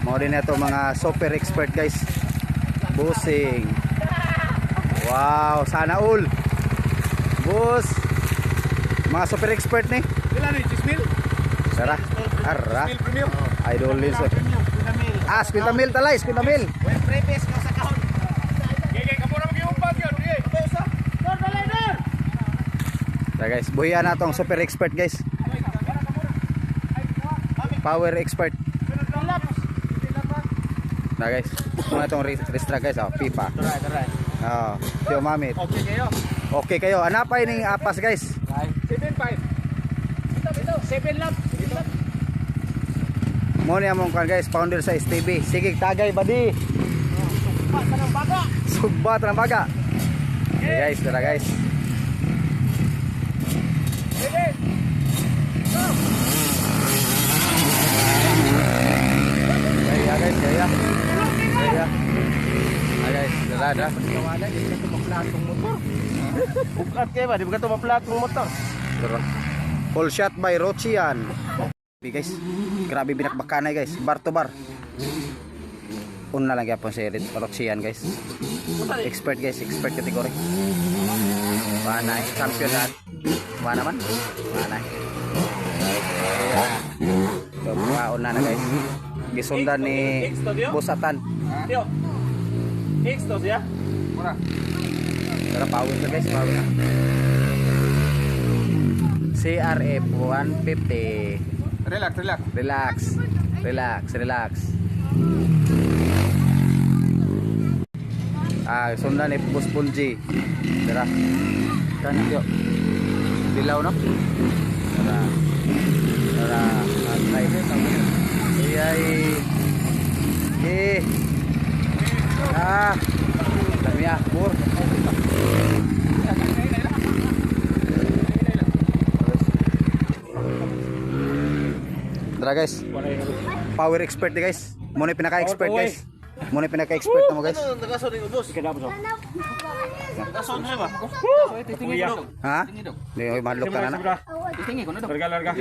Mga din ito mga super expert guys. Busing. Wow, sana all. Bus. Mga super expert ni. Ilan ni? 6,000? Tara. Ara. 6,000 premium. Idol din so. Ah, 50 mil talay, 50 mil. Well, previous ka sa kahon. Gege, kamu na mag-iumpag yun. Gege, usa. Dor, dalay, dor. Tara guys, buhian na tong super expert guys. Power expert. Tara guys, muna itong restra guys. Oh, pipa. Taray. Oh, tiyo mamit. Okay kayo. Okay kayo, anapay ning apas guys. 7.5. Ito, 7 lap. Mo ni among kan guys, founder sa STB. Sige, tagay badi. Basta ng baga. Sugbat ng baga. Okay guys, tara guys. Gege. Kaya guys, kaya. Kaya. Ah guys, tara. Wala, di ka tumaplatong motor. Bukat kayo ba? Di ba ka tumaplatong motor? Tara. Full shot by Rochian. Okay guys, grabe binakbakanay guys, bar to bar. Una lang yapon si Rochian guys. Expert guys, expert category. Wanay, champion lahat. Wana man? Wanay. Una na guys. Gisundan ni Busatan. Tio. X to siya? Mura. Tara pawin na guys, pawin na. CRF 150. Relax. Ah, sundan ni Bus Punji. Tara. Kanan yo. Dilaw no? Tara. Ay. Iyay. Ah. Dami akbur. Tara guys. Power expert guys. Muna pinaka-expert guys. Muna pinaka-expert mo guys. Nagaso din ubos. Ikadabos. Nagaso na ba? Ha? Hindi, madlok ka na na. Tingin ko na daw. Larga.